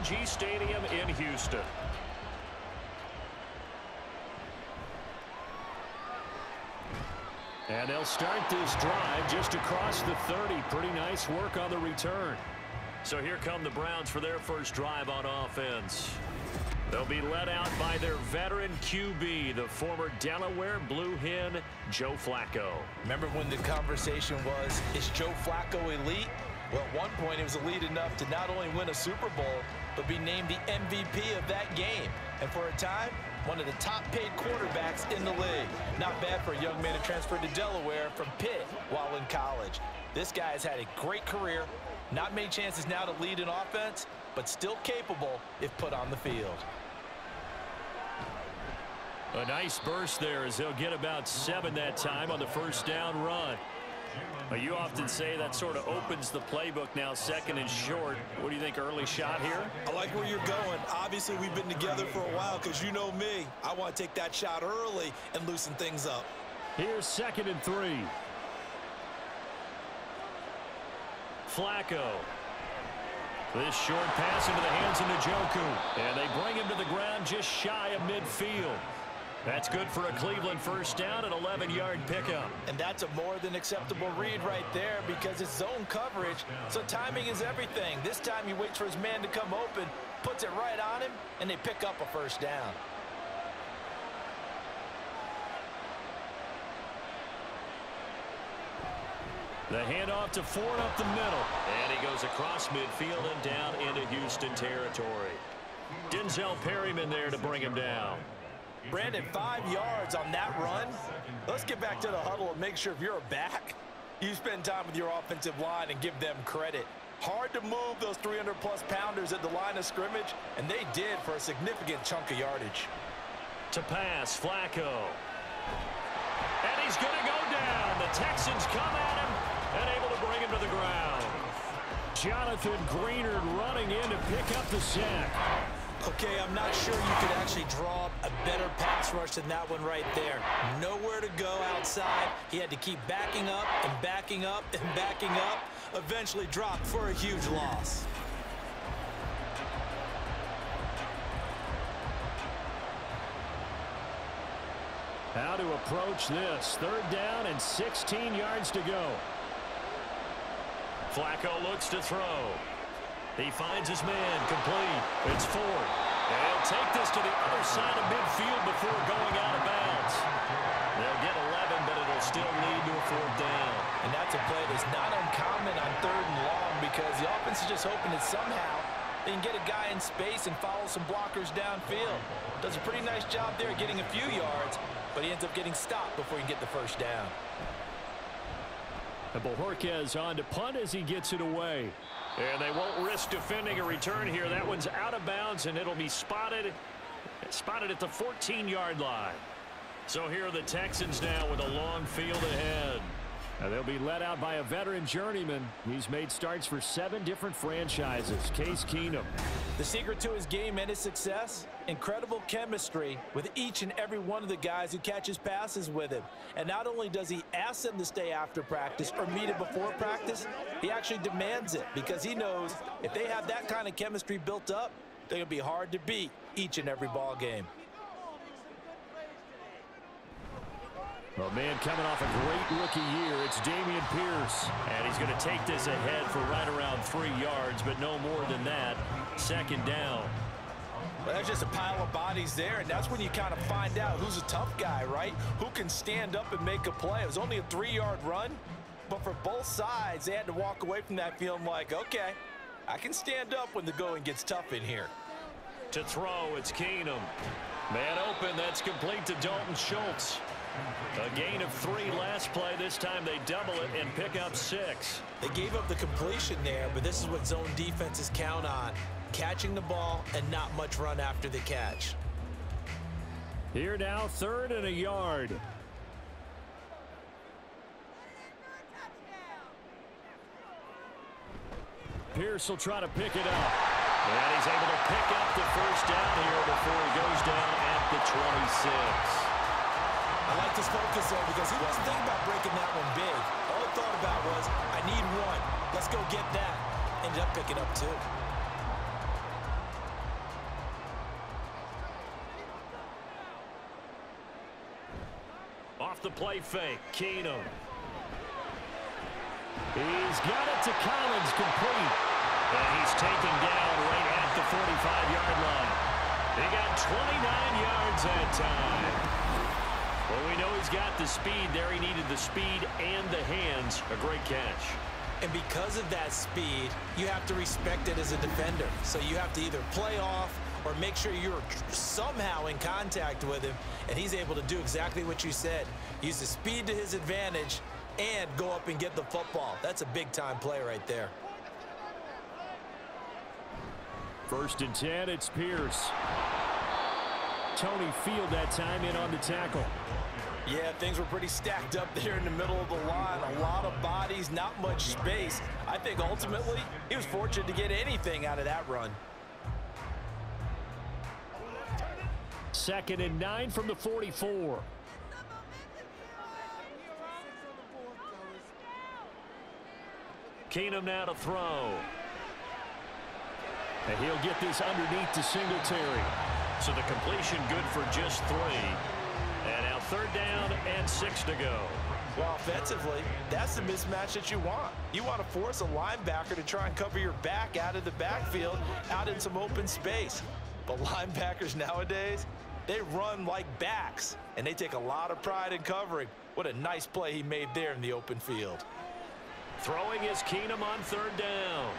NRG Stadium in Houston. And they'll start this drive just across the 30. Pretty nice work on the return. So here come the Browns for their first drive on offense. They'll be led out by their veteran QB, the former Delaware Blue Hen, Joe Flacco. Remember when the conversation was, is Joe Flacco elite? Well, at one point, he was elite enough to not only win a Super Bowl, but be named the MVP of that game. And for a time, one of the top-paid quarterbacks in the league. Not bad for a young man who transferred to Delaware from Pitt while in college. This guy has had a great career. Not many chances now to lead an offense, but still capable if put on the field. A nice burst there as they'll get about 7 that time on the first down run. You often say that sort of opens the playbook now, 2nd and short. What do you think, early shot here? I like where you're going. Obviously, we've been together for a while because you know me. I want to take that shot early and loosen things up. Here's 2nd and 3. Flacco. This short pass into the hands of Njoku. And they bring him to the ground just shy of midfield. That's good for a Cleveland first down, an 11-yard pickup. And that's a more than acceptable read right there because it's zone coverage, so timing is everything. This time he waits for his man to come open, puts it right on him, and they pick up a first down. The handoff to Ford up the middle. And he goes across midfield and down into Houston territory. Denzel Perryman there to bring him down. Brandon, 5 yards on that run. Let's get back to the huddle and make sure if you're a back, you spend time with your offensive line and give them credit. Hard to move those 300-plus pounders at the line of scrimmage, and they did for a significant chunk of yardage. To pass, Flacco. And he's going to go down. The Texans come at him and able to bring him to the ground. Jonathan Greenard running in to pick up the sack. Okay, I'm not sure you could actually draw up a better pass rush than that one right there. Nowhere to go outside. He had to keep backing up and backing up and backing up. Eventually dropped for a huge loss. How to approach this. 3rd down and 16 yards to go. Flacco looks to throw. He finds his man complete. It's Ford. And he'll take this to the other side of midfield before going out of bounds. They'll get 11, but it'll still lead to a 4th down. And that's a play that's not uncommon on 3rd and long because the offense is just hoping that somehow they can get a guy in space and follow some blockers downfield. Does a pretty nice job there getting a few yards, but he ends up getting stopped before he can get the first down. And Bojorquez on to punt as he gets it away. And they won't risk defending a return here. That one's out of bounds, and it'll be spotted at the 14-yard line. So here are the Texans now with a long field ahead. And they'll be led out by a veteran journeyman. He's made starts for 7 different franchises. Case Keenum. The secret to his game and his success, incredible chemistry with each and every one of the guys who catches passes with him. And not only does he ask them to stay after practice or meet it before practice, he actually demands it because he knows if they have that kind of chemistry built up, they're going to be hard to beat each and every ball game. A man coming off a great rookie year, it's Dameon Pierce. And he's going to take this ahead for right around 3 yards, but no more than that. 2nd down. Well, there's just a pile of bodies there, and that's when you kind of find out who's a tough guy, right? Who can stand up and make a play. It was only a 3-yard run, but for both sides, they had to walk away from that feeling like, okay, I can stand up when the going gets tough in here. To throw, it's Keenum. Man open, that's complete to Dalton Schultz. A gain of 3 last play. This time they double it and pick up 6. They gave up the completion there, but this is what zone defenses count on. Catching the ball and not much run after the catch. Here now, 3rd and a yard. Pierce will try to pick it up. And he's able to pick up the first down here before he goes down at the 26. I like this focus there because he wasn't thinking about breaking that one big. All he thought about was, I need 1. Let's go get that. Ended up picking up 2. off the play fake. Keenum. He's got it to Collins, complete. And he's taken down right at the 45-yard line. He got 29 yards that time. Well, we know he's got the speed there. He needed the speed and the hands. A great catch. And because of that speed, you have to respect it as a defender. So you have to either play off or make sure you're somehow in contact with him. And he's able to do exactly what you said. Use the speed to his advantage and go up and get the football. That's a big-time play right there. 1st and 10, it's Pierce. Tony Field that time in on the tackle. Yeah, things were pretty stacked up there in the middle of the line. A lot of bodies, not much space. I think ultimately he was fortunate to get anything out of that run. 2nd and 9 from the 44. Keenum now to throw. And he'll get this underneath to Singletary. So the completion good for just 3. And now 3rd down and 6 to go. Well, offensively, that's the mismatch that you want. You want to force a linebacker to try and cover your back out of the backfield, out in some open space. But linebackers nowadays, they run like backs, and they take a lot of pride in covering. What a nice play he made there in the open field. Throwing is Keenum on 3rd down.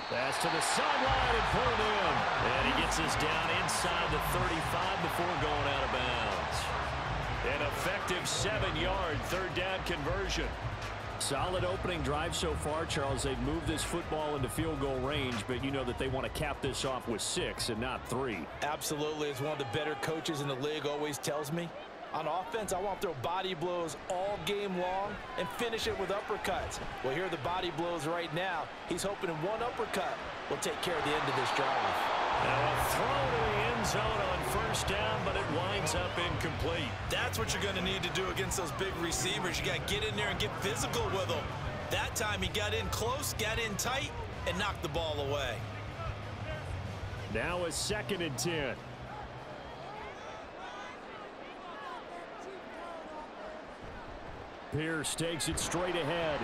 Pass to the sideline and pulled in. And he gets this down inside the 35 before going out of bounds. An effective 7-yard 3rd down conversion. Solid opening drive so far, Charles. They've moved this football into field goal range, but you know that they want to cap this off with 6 and not 3. Absolutely. As one of the better coaches in the league always tells me, on offense, I want to throw body blows all game long and finish it with uppercuts. Well, here are the body blows right now. He's hoping in one uppercut will take care of the end of this drive. Now a throw to the end zone on 1st down, but it winds up incomplete. That's what you're going to need to do against those big receivers. You got to get in there and get physical with them. That time he got in close, got in tight, and knocked the ball away. Now a 2nd and 10. Pierce takes it straight ahead.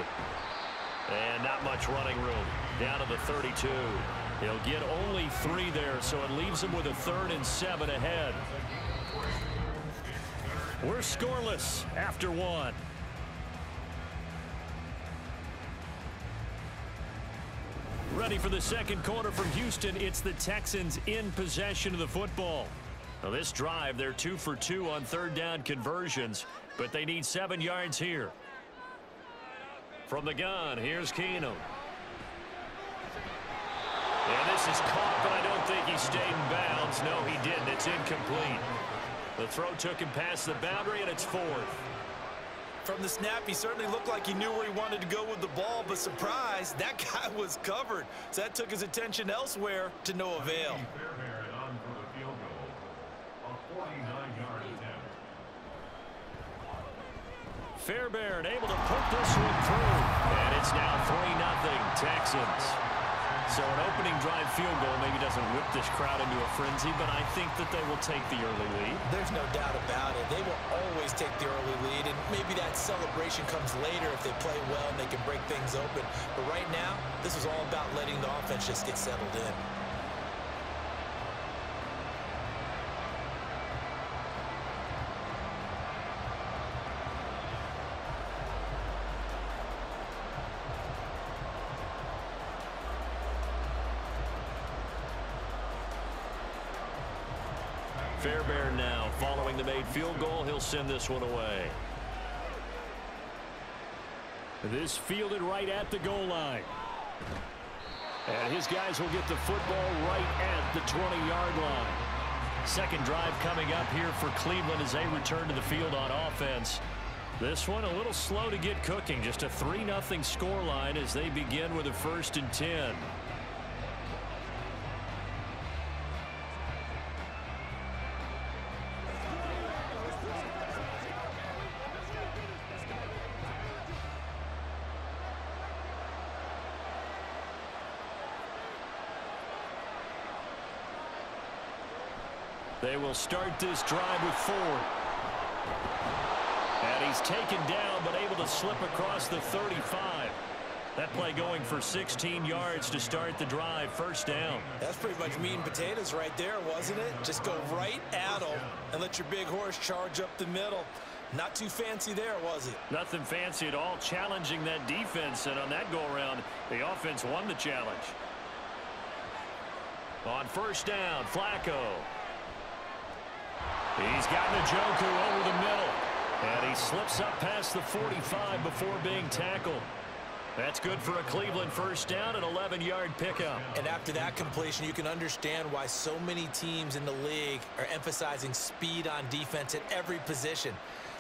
And not much running room. Down to the 32. He'll get only 3 there, so it leaves him with a 3rd and 7 ahead. We're scoreless after 1. Ready for the 2nd quarter from Houston. It's the Texans in possession of the football. Now this drive, they're 2 for 2 on 3rd down conversions, but they need 7 yards here. From the gun, here's Keenum. And this is caught, but I don't think he stayed in bounds. No, he didn't. It's incomplete. The throw took him past the boundary, and it's 4th. From the snap, he certainly looked like he knew where he wanted to go with the ball, but surprise, that guy was covered. So that took his attention elsewhere to no avail. Fairbairn able to put this one through. And it's now 3-0 Texans. So an opening drive field goal maybe doesn't whip this crowd into a frenzy, but I think that they will take the early lead. There's no doubt about it. They will always take the early lead, and maybe that celebration comes later if they play well and they can break things open. But right now, this is all about letting the offense just get settled in. Fairbairn now following the made field goal. He'll send this one away. This fielded right at the goal line. And his guys will get the football right at the 20-yard line. 2nd drive coming up here for Cleveland as they return to the field on offense. This one a little slow to get cooking. Just a 3-0 scoreline as they begin with a 1st and 10. They will start this drive with 4. And he's taken down, but able to slip across the 35. That play going for 16 yards to start the drive. First down. That's pretty much meat and potatoes right there, wasn't it? Just go right at them and let your big horse charge up the middle. Not too fancy there, was it? Nothing fancy at all, challenging that defense. And on that go-around, the offense won the challenge. On first down, Flacco. He's got Njoku over the middle. And he slips up past the 45 before being tackled. That's good for a Cleveland first down, an 11-yard pickup. And after that completion, you can understand why so many teams in the league are emphasizing speed on defense at every position.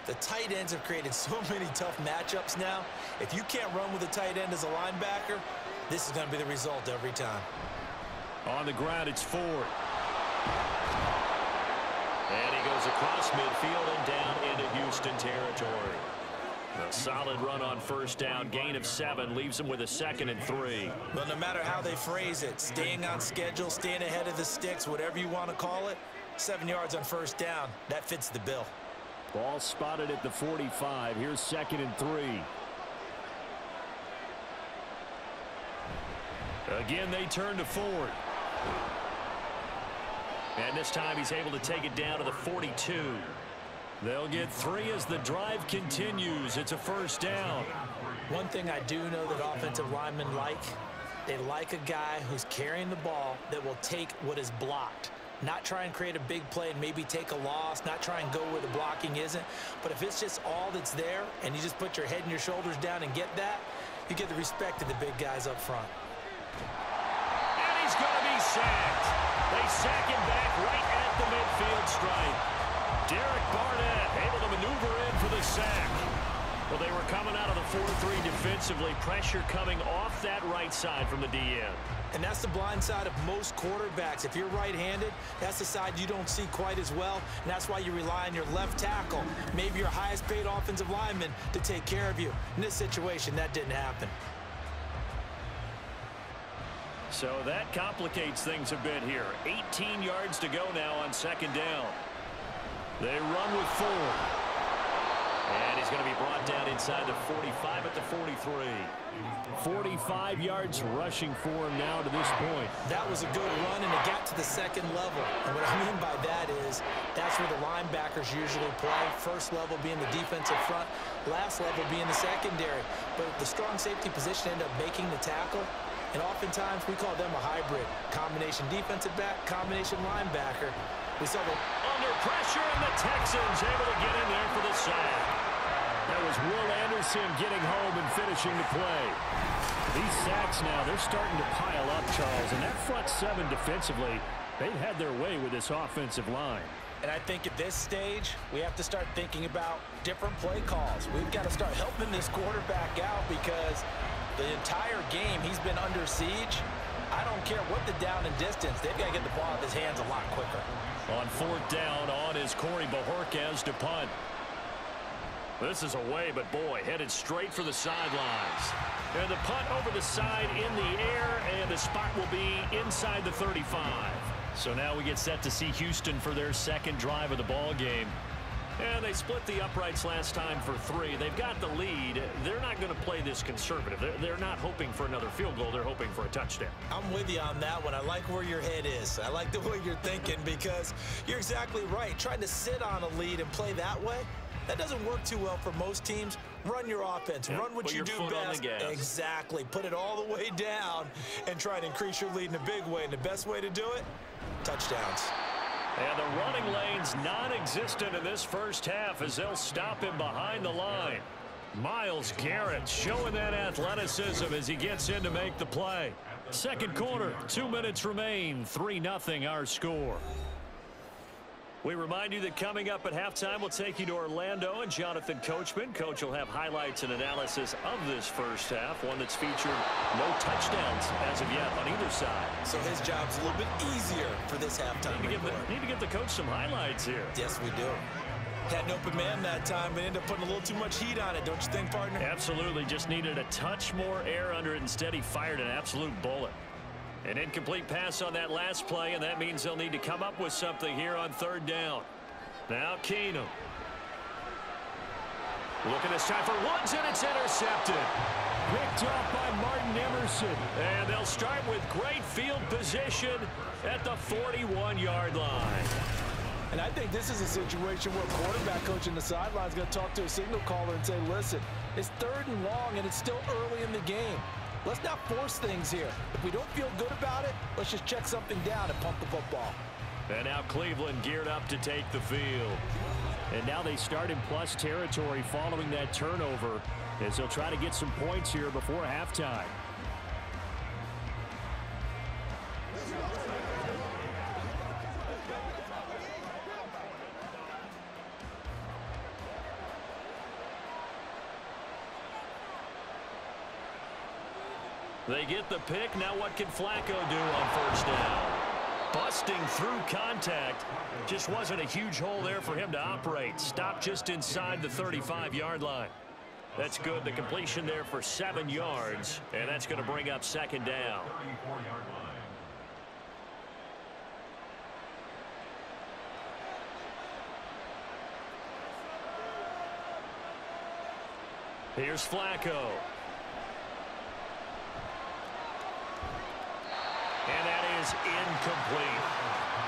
The tight ends have created so many tough matchups now. If you can't run with a tight end as a linebacker, this is going to be the result every time. On the ground, it's Ford. And he goes across midfield and down into Houston territory. A solid run on first down, gain of 7, leaves them with a 2nd and 3. Well, no matter how they phrase it, staying on schedule, staying ahead of the sticks, whatever you want to call it, 7 yards on first down, that fits the bill. Ball spotted at the 45. Here's 2nd and 3. Again, they turn to Ford. And this time he's able to take it down to the 42. They'll get 3 as the drive continues. It's a first down. One thing I do know that offensive linemen like, they like a guy who's carrying the ball that will take what is blocked. Not try and create a big play and maybe take a loss, not try and go where the blocking isn't. But if it's just all that's there and you just put your head and your shoulders down and get that, you get the respect of the big guys up front. And he's going to be sacked. They sack him back right at the midfield stripe. Derek Barnett able to maneuver in for the sack. Well, they were coming out of the 4-3 defensively. Pressure coming off that right side from the DN. And that's the blind side of most quarterbacks. If you're right-handed, that's the side you don't see quite as well. And that's why you rely on your left tackle, maybe your highest-paid offensive lineman, to take care of you. In this situation, that didn't happen. So that complicates things a bit here. 18 yards to go now on second down. They run with Ford. And he's going to be brought down inside the 45 at the 43. 45 yards rushing for him now to this point. That was a good run, and it got to the second level. And what I mean by that is that's where the linebackers usually play. First level being the defensive front, last level being the secondary. But the strong safety position ended up making the tackle. And oftentimes we call them a hybrid. Combination defensive back, combination linebacker. We saw that under pressure, and the Texans able to get in there for the sack. That was Will Anderson getting home and finishing the play. These sacks now, they're starting to pile up, Charles. And that front 7 defensively, they've had their way with this offensive line. And I think at this stage, we have to start thinking about different play calls. We've got to start helping this quarterback out because the entire game he's been under siege. I don't care what the down and distance. They've got to get the ball out of his hands a lot quicker. On fourth down, on is Corey Bajorquez to punt. This is away, but boy, headed straight for the sidelines. And the punt over the side in the air, and the spot will be inside the 35. So now we get set to see Houston for their second drive of the ball game. And they split the uprights last time for 3. They've got the lead. They're not going to play this conservative. They're not hoping for another field goal. They're hoping for a touchdown. I'm with you on that one. I like where your head is. I like the way you're thinking because you're exactly right. Trying to sit on a lead and play that way, that doesn't work too well for most teams. Run your offense. Yep, run what you do best. Exactly. Put it all the way down and try to increase your lead in a big way. And the best way to do it, touchdowns. And the running lane's non-existent in this first half as they'll stop him behind the line. Myles Garrett showing that athleticism as he gets in to make the play. Second quarter, 2 minutes remain, 3-0 our score. We remind you that coming up at halftime, we'll take you to Orlando and Jonathan Coachman. Coach will have highlights and analysis of this first half, one that's featured no touchdowns as of yet on either side. So his job's a little bit easier for this halftime. Need to give the coach some highlights here. Yes, we do. Had an open man that time, but ended up putting a little too much heat on it, don't you think, partner? Absolutely. Just needed a touch more air under it. Instead, he fired an absolute bullet. An incomplete pass on that last play, and that means they'll need to come up with something here on third down. Now Keenum. Looking this time for Woods, and it's intercepted. Picked off by Martin Emerson. And they'll start with great field position at the 41-yard line. And I think this is a situation where quarterback coach in the sideline is going to talk to a signal caller and say, listen, it's 3rd and long, and it's still early in the game. Let's not force things here. If we don't feel good about it, let's just check something down and pump the football. And now Cleveland geared up to take the field. And now they start in plus territory following that turnover, as they'll try to get some points here before halftime. They get the pick. Now what can Flacco do on first down? Busting through contact. Just wasn't a huge hole there for him to operate. Stopped just inside the 35-yard line. That's good. The completion there for 7 yards, and that's going to bring up 2nd down. Here's Flacco. And that is incomplete.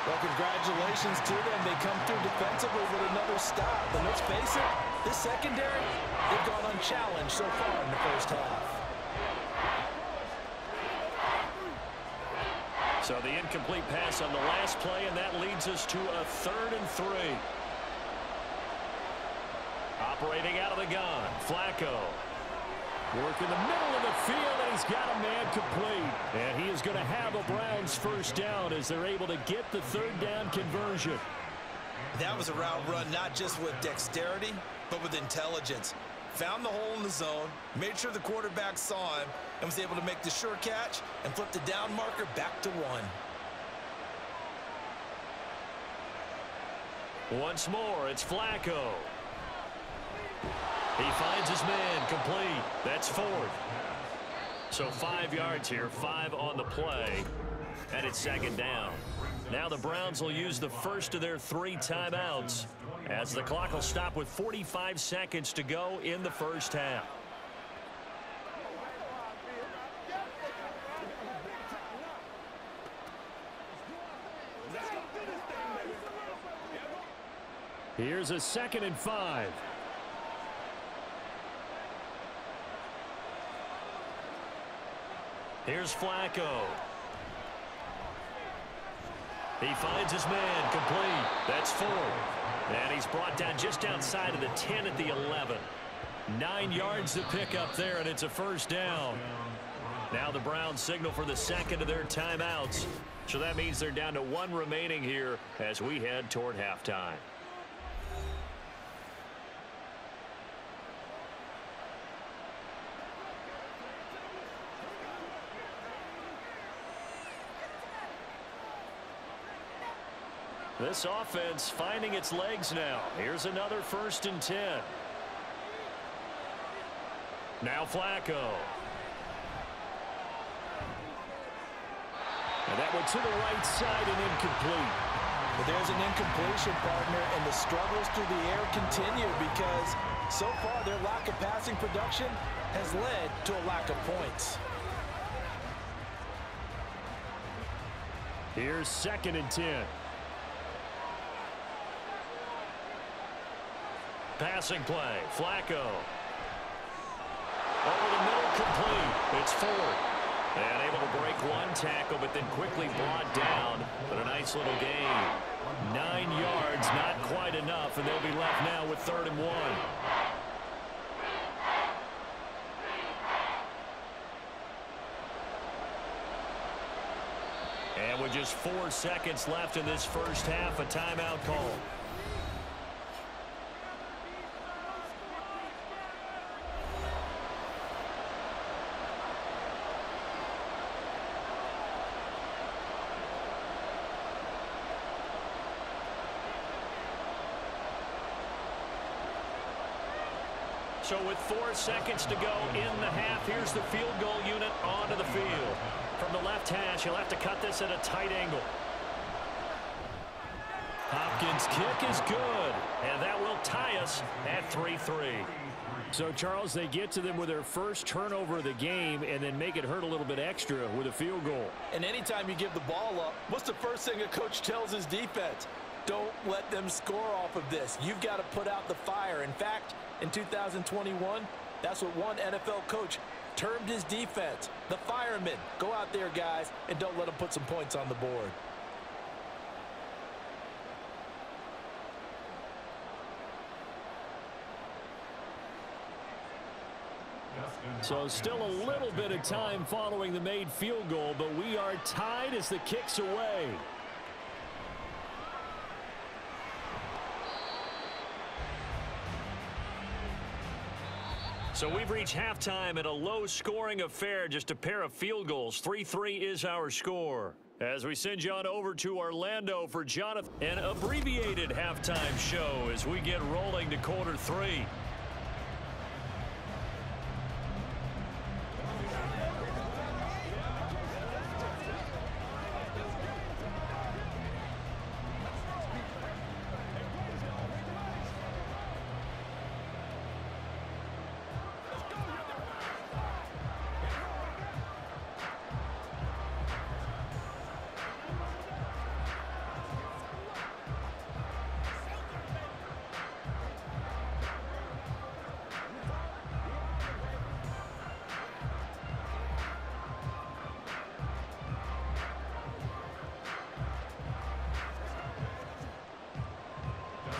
Well, congratulations to them. They come through defensively with another stop. But let's face it, this secondary, they've gone unchallenged so far in the first half. So the incomplete pass on the last play, and that leads us to a 3rd and 3. Operating out of the gun, Flacco. Work in the middle of the field, and he's got a man complete. And he is going to have a Browns first down as they're able to get the 3rd down conversion. That was a route run not just with dexterity, but with intelligence. Found the hole in the zone, made sure the quarterback saw him, and was able to make the sure catch and flip the down marker back to 1. Once more, it's Flacco. He finds his man complete. That's 4th. So 5 yards here, 5 on the play, and it's 2nd down. Now the Browns will use the first of their 3 timeouts as the clock will stop with 45 seconds to go in the first half. Here's a 2nd and 5. Here's Flacco. He finds his man complete. That's 4. And he's brought down just outside of the 10 at the 11. 9 yards to pick up there, and it's a first down. Now the Browns signal for the 2nd of their timeouts. So that means they're down to 1 remaining here as we head toward halftime. This offense finding its legs now. Here's another 1st and 10. Now Flacco. And that went to the right side and incomplete. But there's an incompletion, partner, and the struggles through the air continue because so far their lack of passing production has led to a lack of points. Here's 2nd and 10. Passing play, Flacco. Over the middle, complete. It's 4. And able to break 1 tackle, but then quickly brought down. But a nice little gain. 9 yards, not quite enough, and they'll be left now with 3rd and 1. And with just 4 seconds left in this first half, a timeout call. So with 4 seconds to go in the half, here's the field goal unit onto the field. From the left hash, he'll have to cut this at a tight angle. Hopkins' kick is good, and that will tie us at 3-3. So, Charles, they get to them with their first turnover of the game and then make it hurt a little bit extra with a field goal. And anytime you give the ball up, what's the first thing a coach tells his defense? Don't let them score off of this. You've got to put out the fire. In fact, in 2021, that's what one NFL coach termed his defense, the firemen. Go out there, guys, and don't let them put some points on the board. So still a little bit of time following the made field goal, but we are tied as the kick's away. So we've reached halftime at a low-scoring affair, just a pair of field goals. 3-3 is our score. As we send you on over to Orlando for Jonathan, an abbreviated halftime show as we get rolling to quarter 3.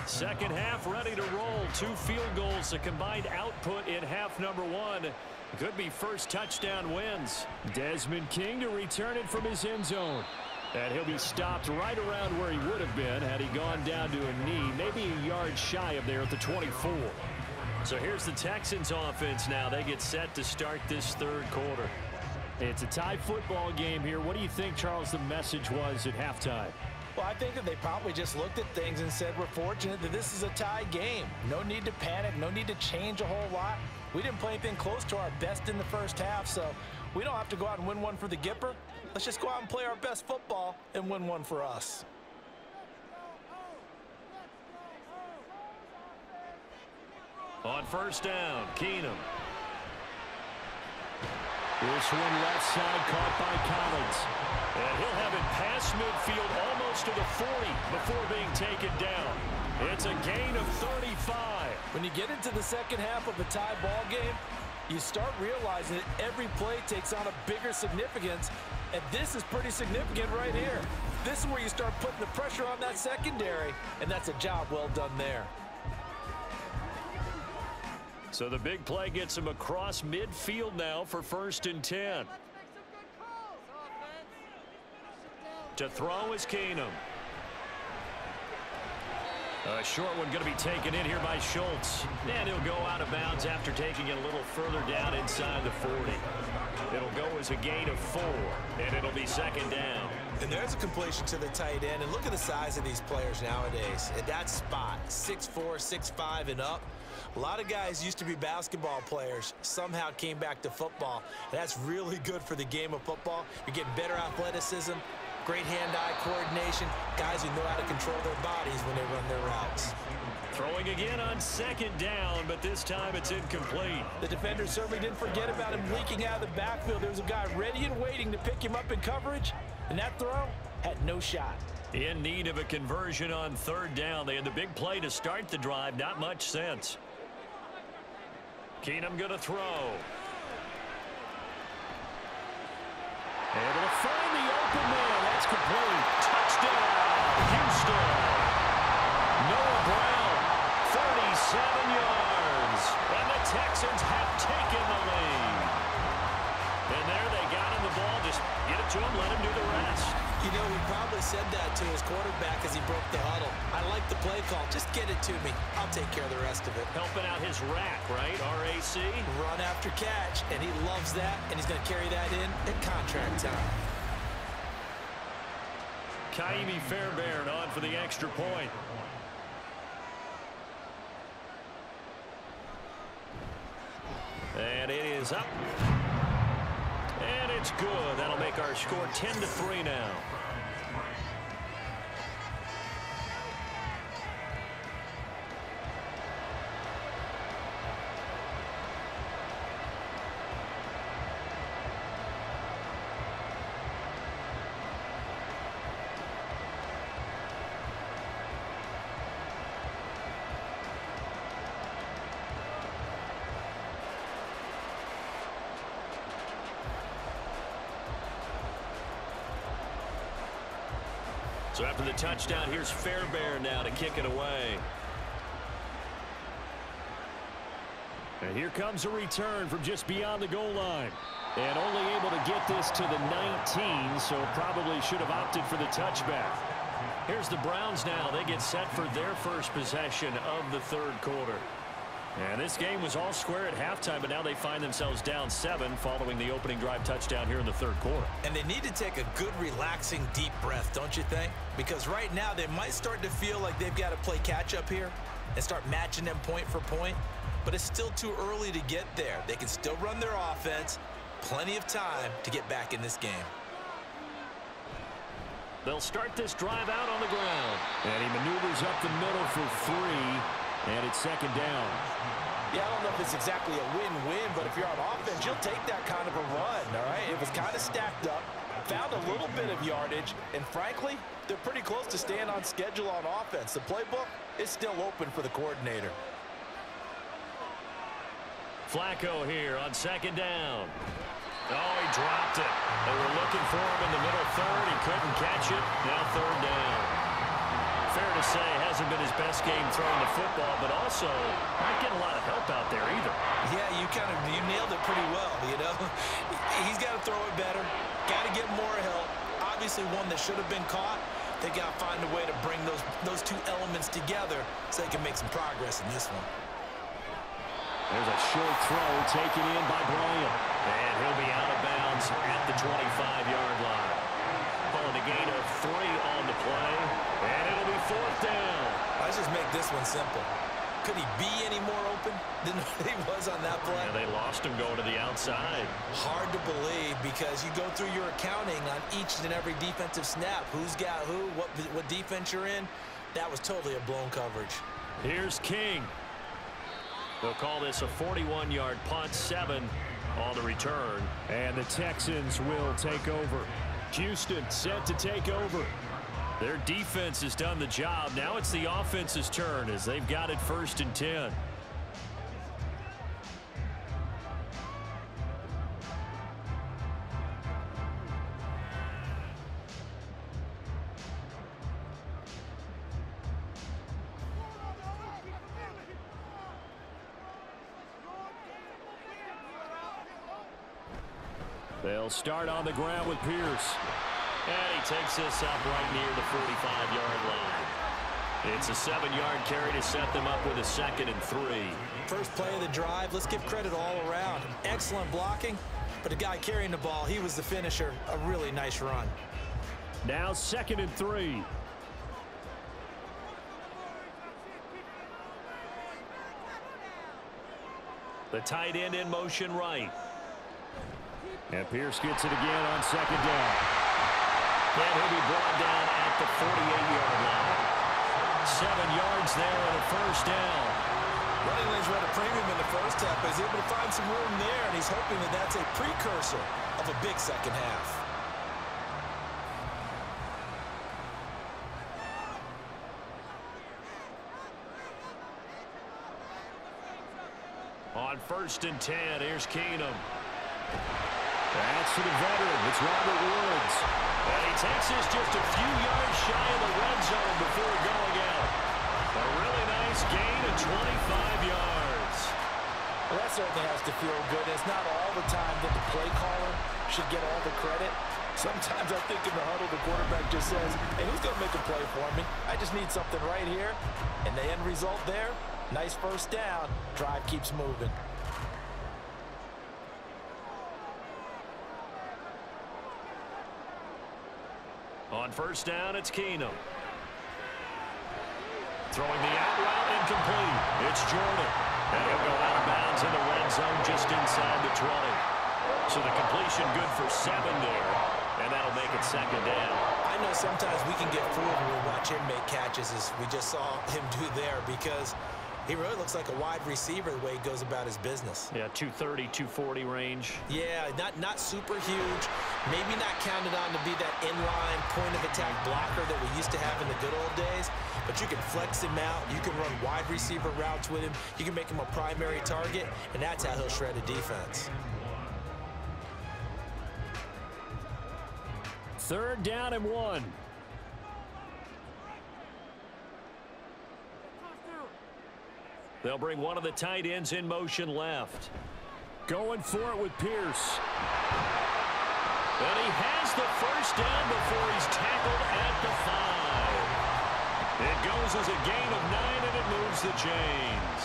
Second half ready to roll. 2 field goals, the combined output in half number 1. Could be first touchdown wins. Desmond King to return it from his end zone. And he'll be stopped right around where he would have been had he gone down to a knee, maybe a yard shy of there at the 24. So here's the Texans offense now. They get set to start this third quarter. It's a tie football game here. What do you think, Charles, the message was at halftime? Well, I think that they probably just looked at things and said, we're fortunate that this is a tie game. No need to panic, no need to change a whole lot. We didn't play anything close to our best in the first half, so we don't have to go out and win one for the Gipper. Let's just go out and play our best football and win one for us. On first down, Keenum. This one left side caught by Collins. And he'll have it past midfield almost to the 40 before being taken down. It's a gain of 35. When you get into the second half of a tie ball game, you start realizing that every play takes on a bigger significance, and this is pretty significant right here. This is where you start putting the pressure on that secondary, and that's a job well done there. So the big play gets him across midfield now for 1st and 10. To throw is Keenum. A short one going to be taken in here by Schultz. And he'll go out of bounds after taking it a little further down inside the 40. It'll go as a gain of 4, and it'll be second down. And there's a completion to the tight end. And look at the size of these players nowadays. At that spot, 6'4", 6'5", and up. A lot of guys used to be basketball players, somehow came back to football. And that's really good for the game of football. You're getting better athleticism, great hand-eye coordination, guys who know how to control their bodies when they run their routes. Throwing again on second down, but this time it's incomplete. The defender certainly didn't forget about him leaking out of the backfield. There was a guy ready and waiting to pick him up in coverage, and that throw had no shot. In need of a conversion on third down. They had the big play to start the drive. Not much sense. Keenum going to throw. Able to find the open man. That's complete. Touchdown, Houston. Noah Brown, 37 yards. And the Texans have taken the lead. And there they got him the ball. Just get it to him, let him do the rest. You know, he probably said that to his quarterback as he broke the huddle. I like the play call. Just get it to me. I'll take care of the rest of it. Helping out his rack, right? RAC. Run after catch, and he loves that, and he's going to carry that in at contract time. Kaimi Fairbairn on for the extra point. And it is up. And it's good. That'll make our score 10-3 now. So after the touchdown, here's Fairbairn now to kick it away. And here comes a return from just beyond the goal line. And only able to get this to the 19, so probably should have opted for the touchback. Here's the Browns now. They get set for their first possession of the third quarter. And this game was all square at halftime, but now they find themselves down 7 following the opening drive touchdown here in the third quarter. And they need to take a good, relaxing, deep breath, don't you think? Because right now they might start to feel like they've got to play catch-up here and start matching them point for point. But it's still too early to get there. They can still run their offense. Plenty of time to get back in this game. They'll start this drive out on the ground. And he maneuvers up the middle for 3. And it's second down. Yeah, I don't know if it's exactly a win-win, but if you're on offense, you'll take that kind of a run, all right? It was kind of stacked up, found a little bit of yardage, and frankly, they're pretty close to staying on schedule on offense. The playbook is still open for the coordinator. Flacco here on second down. Oh, he dropped it. They were looking for him in the middle third. He couldn't catch it. Now third down. Fair to say, hasn't been his best game throwing the football, but also not getting a lot of help out there either. Yeah, you nailed it pretty well, you know. He's got to throw it better. Got to get more help. Obviously one that should have been caught. They got to find a way to bring those two elements together so they can make some progress in this one. There's a short throw taken in by Bryant. And he'll be out of bounds at the 25-yard line. Pulling a gain of 3 on the play. And it'll be fourth down. Let's just make this one simple. Could he be any more open than he was on that play? Yeah, they lost him going to the outside. Hard to believe because you go through your accounting on each and every defensive snap. Who's got who, what defense you're in. That was totally a blown coverage. Here's King. They'll call this a 41-yard punt, 7 on the return. And the Texans will take over. Houston set to take over. Their defense has done the job. Now it's the offense's turn as they've got it 1st and 10. They'll start on the ground with Pierce. And he takes this up right near the 45-yard line. It's a 7-yard carry to set them up with a 2nd and 3. First play of the drive. Let's give credit all around. Excellent blocking, but the guy carrying the ball, he was the finisher. A really nice run. Now 2nd and 3. The tight end in motion right. And Pierce gets it again on 2nd down. And he'll be brought down at the 48-yard line. 7 yards there and a first down. Running lanes run a premium in the first half, but he's able to find some room there, and he's hoping that that's a precursor of a big second half. On 1st and 10, here's Keenum. That's to the veteran. It's Robert Woods. And he takes this just a few yards shy of the red zone before going out. A really nice gain of 25 yards. Well, that certainly has to feel good. It's not all the time that the play caller should get all the credit. Sometimes I think in the huddle, the quarterback just says, hey, who's going to make a play for me? I just need something right here. And the end result there, nice first down. Drive keeps moving. On 1st down, it's Keenum. Throwing the out route incomplete. It's Jordan. And he'll go out of bounds in the red zone just inside the 20. So the completion good for 7 there. And that'll make it 2nd down. I know sometimes we can get fooled when we watch him make catches as we just saw him do there because he really looks like a wide receiver the way he goes about his business. Yeah, 230, 240 range. Yeah, not super huge. Maybe not counted on to be that inline point of attack blocker that we used to have in the good old days. But you can flex him out. You can run wide receiver routes with him. You can make him a primary target, and that's how he'll shred a defense. 3rd down and 1. They'll bring one of the tight ends in motion left. Going for it with Pierce. And he has the first down before he's tackled at the 5. It goes as a gain of 9, and it moves the chains.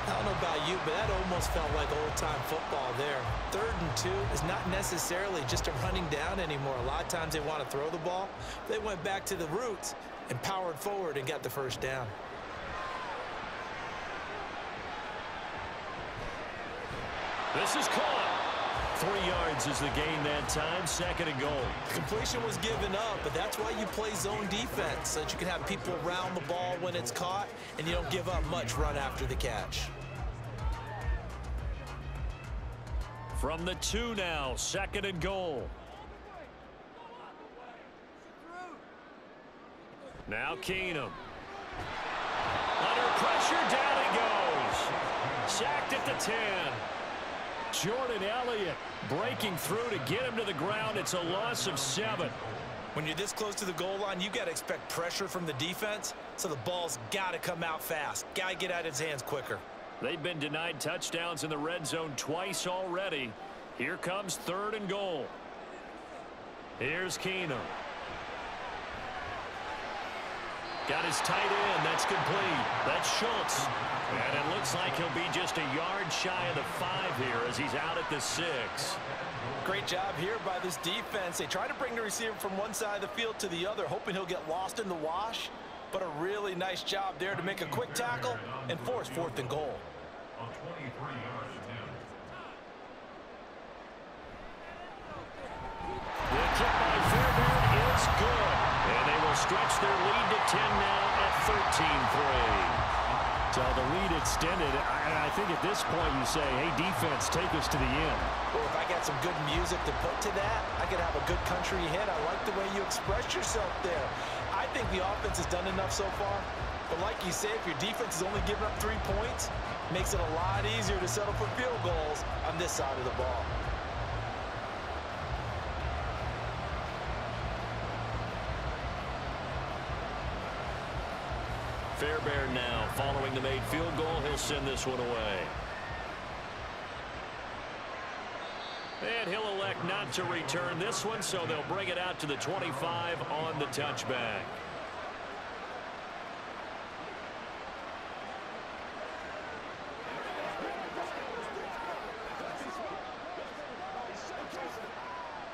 I don't know about you, but that almost felt like old-time football there. 3rd and 2 is not necessarily just a running down anymore. A lot of times they want to throw the ball. They went back to the roots and powered forward and got the first down. This is caught. 3 yards is the gain that time. 2nd and goal. Completion was given up, but that's why you play zone defense, so that you can have people around the ball when it's caught, and you don't give up much run after the catch. From the 2 now, 2nd and goal. Now Keenum. Under pressure, down he goes. Sacked at the 10. Jordan Elliott breaking through to get him to the ground. It's a loss of 7. When you're this close to the goal line, you got to expect pressure from the defense, so the ball's got to come out fast. Got to get out of his hands quicker. They've been denied touchdowns in the red zone twice already. Here comes 3rd and goal. Here's Keenum. Got his tight end. That's complete. That's Schultz. And it looks like he'll be just a yard shy of the 5 here as he's out at the 6. Great job here by this defense. They try to bring the receiver from one side of the field to the other, hoping he'll get lost in the wash. But a really nice job there to make a quick tackle and force 4th and goal. The kick by Fairbairn is good. And they will stretch their lead to 10 now at 13-3. So the lead extended. I think at this point you say, hey, defense, take us to the end. Well, if I got some good music to put to that, I could have a good country hit. I like the way you express yourself there. I think the offense has done enough so far. But like you say, if your defense is only giving up 3 points, it makes it a lot easier to settle for field goals on this side of the ball. Fairbairn now following the made field goal. He'll send this one away. And he'll elect not to return this one, so they'll bring it out to the 25 on the touchback.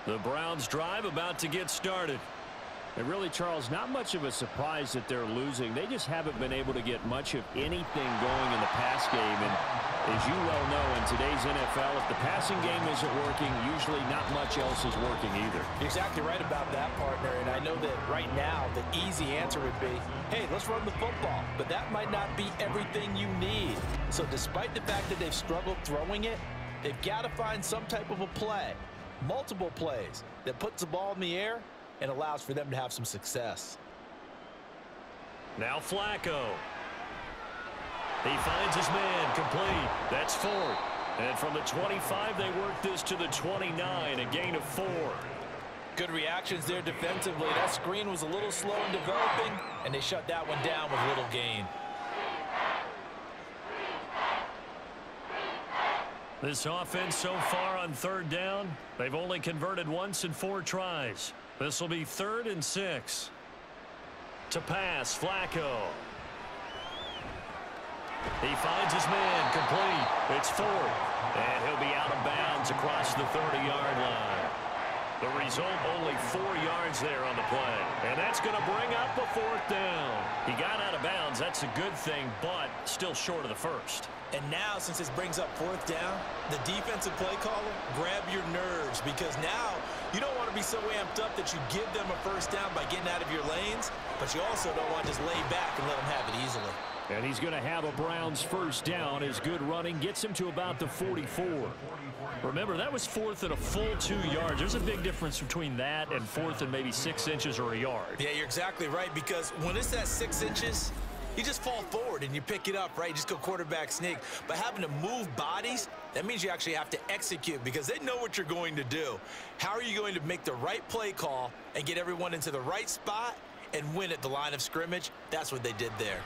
The Browns drive about to get started. And really, Charles, not much of a surprise that they're losing. They just haven't been able to get much of anything going in the pass game. And as you well know, in today's NFL, if the passing game isn't working, usually not much else is working either. You're exactly right about that, partner. And I know that right now the easy answer would be, hey, let's run the football. But that might not be everything you need. So despite the fact that they've struggled throwing it, they've got to find some type of a play, multiple plays, that puts the ball in the air and allows for them to have some success. Now Flacco. He finds his man, complete. That's 4. And from the 25, they work this to the 29, a gain of 4. Good reactions there defensively. That screen was a little slow in developing, and they shut that one down with little gain. This offense so far on 3rd down, they've only converted once in 4 tries. This will be 3rd and 6. To pass, Flacco. He finds his man, complete. It's 4. And he'll be out of bounds across the 30-yard line. The result, only 4 yards there on the play. And that's going to bring up a 4th down. He got out of bounds. That's a good thing, but still short of the first. And now, since this brings up 4th down, the defensive play caller, grab your nerves, because now you don't want to be so amped up that you give them a first down by getting out of your lanes, but you also don't want to just lay back and let them have it easily. And he's going to have a Browns first down. His good running gets him to about the 44. Remember, that was 4th and a full 2 yards. There's a big difference between that and 4th and maybe 6 inches or a yard. Yeah, you're exactly right, because when it's at 6 inches, you just fall forward and you pick it up, right? You just go quarterback sneak. But having to move bodies, that means you actually have to execute because they know what you're going to do. How are you going to make the right play call and get everyone into the right spot and win at the line of scrimmage? That's what they did there.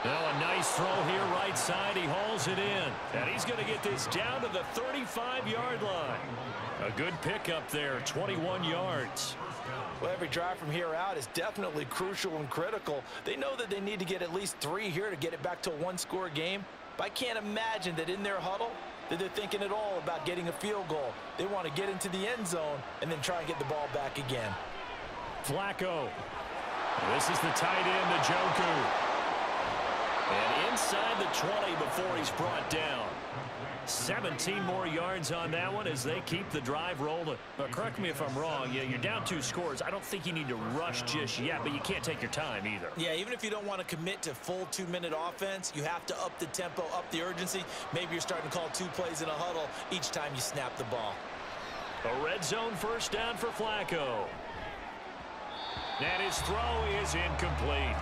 Now a nice throw here right side. He hauls it in. And he's going to get this down to the 35-yard line. A good pickup there, 21 yards. Well, every drive from here out is definitely crucial and critical. They know that they need to get at least 3 here to get it back to a one-score game. But I can't imagine that in their huddle that they're thinking at all about getting a field goal. They want to get into the end zone and then try and get the ball back again. Flacco. This is the tight end, Njoku. And inside the 20 before he's brought down. 17 more yards on that one as they keep the drive rolling. Correct me if I'm wrong. Yeah, you're down 2 scores. I don't think you need to rush just yet, but you can't take your time either. Yeah, even if you don't want to commit to full 2-minute offense, you have to up the tempo, up the urgency. Maybe you're starting to call 2 plays in a huddle each time you snap the ball. A red zone first down for Flacco. And his throw is incomplete.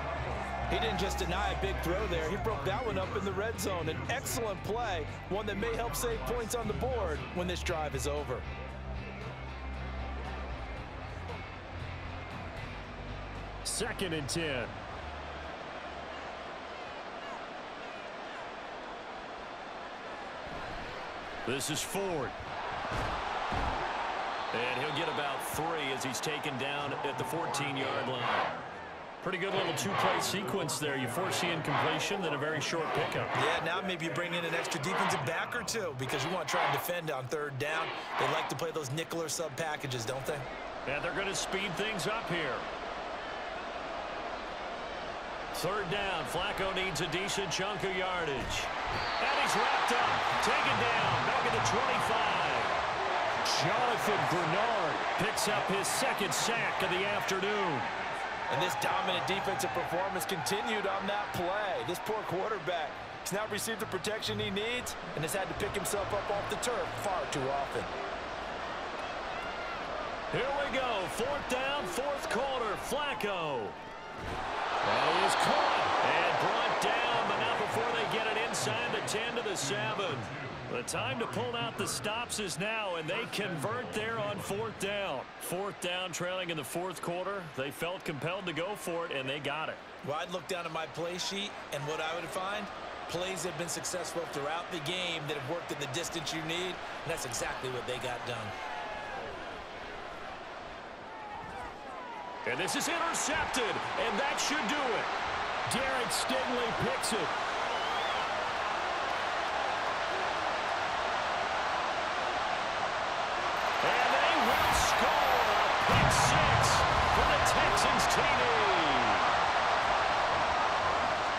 He didn't just deny a big throw there. He broke that one up in the red zone. An excellent play, one that may help save points on the board when this drive is over. Second and 10. This is Ford. And he'll get about 3 as he's taken down at the 14-yard line. Pretty good little 2-play sequence there. You force the incompletion, then a very short pickup. Yeah, now maybe you bring in an extra defensive back or 2 because you want to try and defend on 3rd down. They like to play those nickel or sub packages, don't they? And they're going to speed things up here. 3rd down. Flacco needs a decent chunk of yardage. And he's wrapped up. Taken down. Back at the 25. Jonathan Bernard picks up his 2nd sack of the afternoon. And this dominant defensive performance continued on that play. This poor quarterback has now received the protection he needs and has had to pick himself up off the turf far too often. Here we go. 4th down, 4th quarter. Flacco. And he is caught and brought down, but not before they get it inside the 10 to the 7. The time to pull out the stops is now, and they convert there on 4th down. 4th down, trailing in the 4th quarter. They felt compelled to go for it, and they got it. Well, I'd look down at my play sheet, and what I would find, plays have been successful throughout the game that have worked in the distance you need, and that's exactly what they got done. And this is intercepted, and that should do it. Derek Stingley picks it. And they will score a pick 6 for the Texans TD.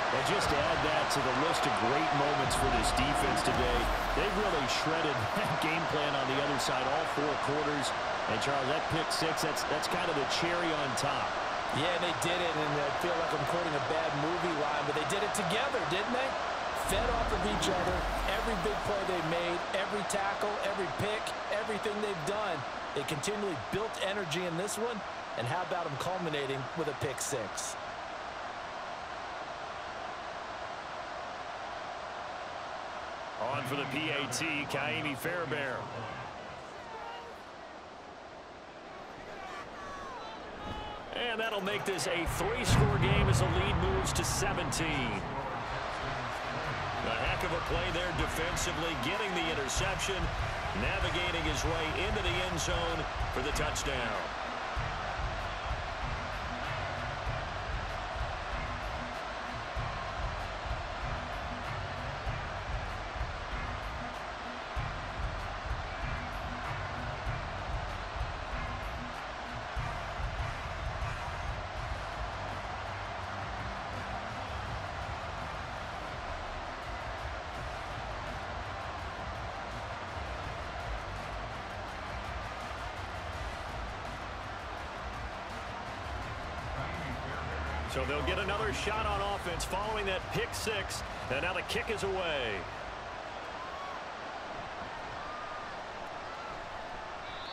And just to add that to the list of great moments for this defense today, they really shredded that game plan on the other side all 4 quarters. And, Charles, that pick 6, that's kind of the cherry on top. Yeah, they did it, and I feel like I'm quoting a bad movie line, but they did it together, didn't they? Fed off of each other, every big play they made, every tackle, every pick, everything they've done. They continually built energy in this one, and how about them culminating with a pick 6? On for the PAT, Kaimi Fairbairn. And that'll make this a 3-score game as the lead moves to 17. A heck of a play there defensively, getting the interception, navigating his way into the end zone for the touchdown. So they'll get another shot on offense following that pick 6. And now the kick is away.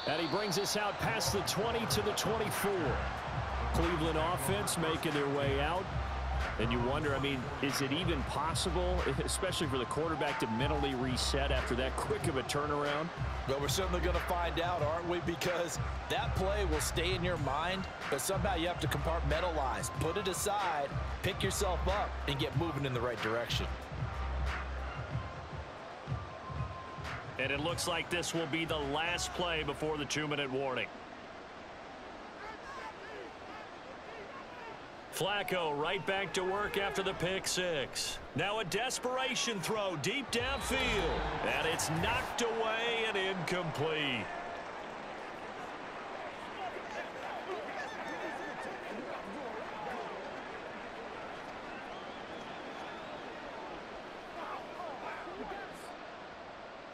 And he brings us out past the 20 to the 24. Cleveland offense making their way out. And you wonder, I mean, is it even possible, especially for the quarterback, to mentally reset after that quick of a turnaround? Well, we're certainly going to find out, aren't we? Because that play will stay in your mind, but somehow you have to compartmentalize, put it aside, pick yourself up, and get moving in the right direction. And it looks like this will be the last play before the 2-minute warning. Flacco right back to work after the pick six. Now a desperation throw deep downfield. And it's knocked away and incomplete.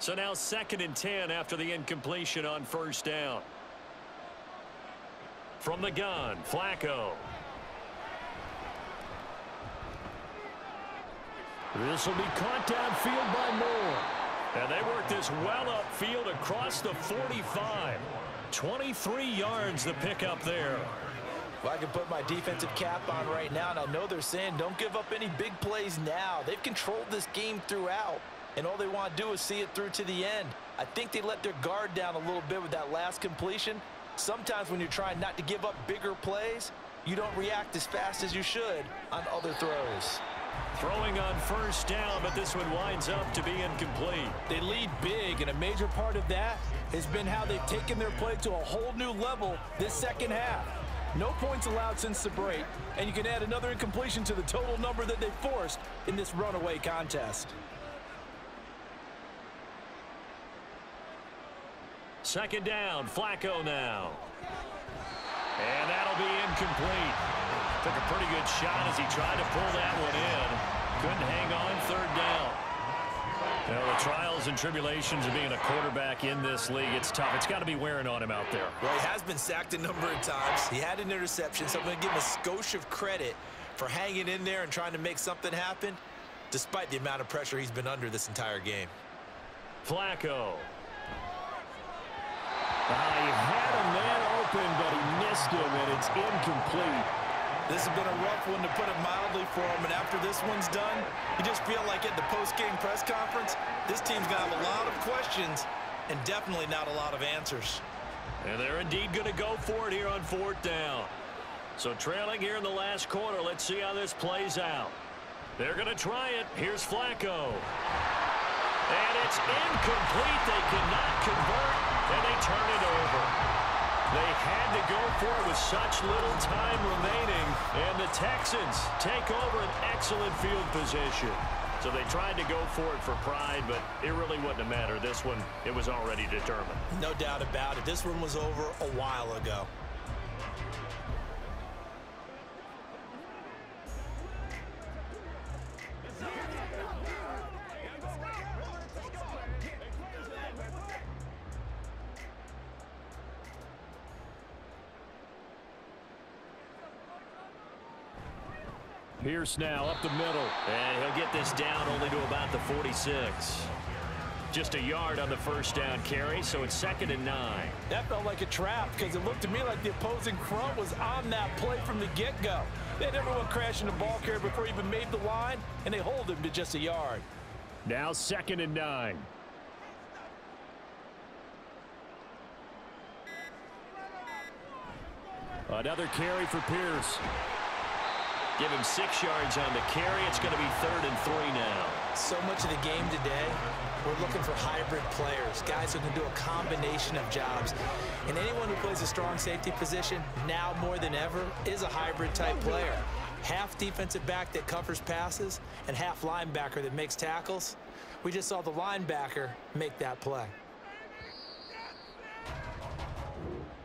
So now 2nd and 10 after the incompletion on first down. From the gun, Flacco. This will be caught downfield by Moore. And they work this well upfield across the 45. 23 yards the pickup there. Well, I can put my defensive cap on right now, and I know they're saying don't give up any big plays now. They've controlled this game throughout, and all they want to do is see it through to the end. I think they let their guard down a little bit with that last completion. Sometimes when you're trying not to give up bigger plays, you don't react as fast as you should on other throws. Throwing on first down, but this one winds up to be incomplete. They lead big, and a major part of that has been how they've taken their play to a whole new level this second half. No points allowed since the break, and you can add another incompletion to the total number that they forced in this runaway contest. 2nd down, Flacco now. And that'll be incomplete. Took a pretty good shot as he tried to pull that one in. Couldn't hang on 3rd down. Now, the trials and tribulations of being a quarterback in this league, it's tough. It's got to be wearing on him out there. Well, he has been sacked a number of times. He had an interception, so I'm going to give him a skosh of credit for hanging in there and trying to make something happen, despite the amount of pressure he's been under this entire game. Flacco. He had a man open, but he missed him, and it's incomplete. This has been a rough one, to put it mildly, for him. And after this one's done, you just feel like at the post-game press conference, this team's going to have a lot of questions and definitely not a lot of answers. And they're indeed going to go for it here on 4th down. So trailing here in the last quarter, let's see how this plays out. They're going to try it. Here's Flacco. And it's incomplete. They cannot convert, and they turn it over. They had to go for it with such little time remaining, and the Texans take over an excellent field position. So they tried to go for it for pride, but it really wouldn't have mattered. This one, it was already determined. No doubt about it. This one was over a while ago. Pierce now up the middle, and he'll get this down only to about the 46. Just a yard on the first down carry, so it's 2nd and 9. That felt like a trap, because it looked to me like the opposing front was on that play from the get-go. They had everyone crashing the ball carrier before he even made the line, and they hold him to just a yard. Now 2nd and 9. Another carry for Pierce. Give him 6 yards on the carry. It's going to be 3rd and 3 now. So much of the game today, we're looking for hybrid players, guys who can do a combination of jobs. And anyone who plays a strong safety position, now more than ever, is a hybrid type player. Half defensive back that covers passes and half linebacker that makes tackles. We just saw the linebacker make that play.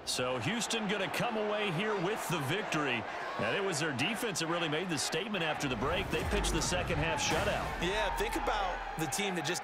So Houston going to come away here with the victory. And it was their defense that really made the statement after the break. They pitched the second half shutout. Yeah, think about the team that just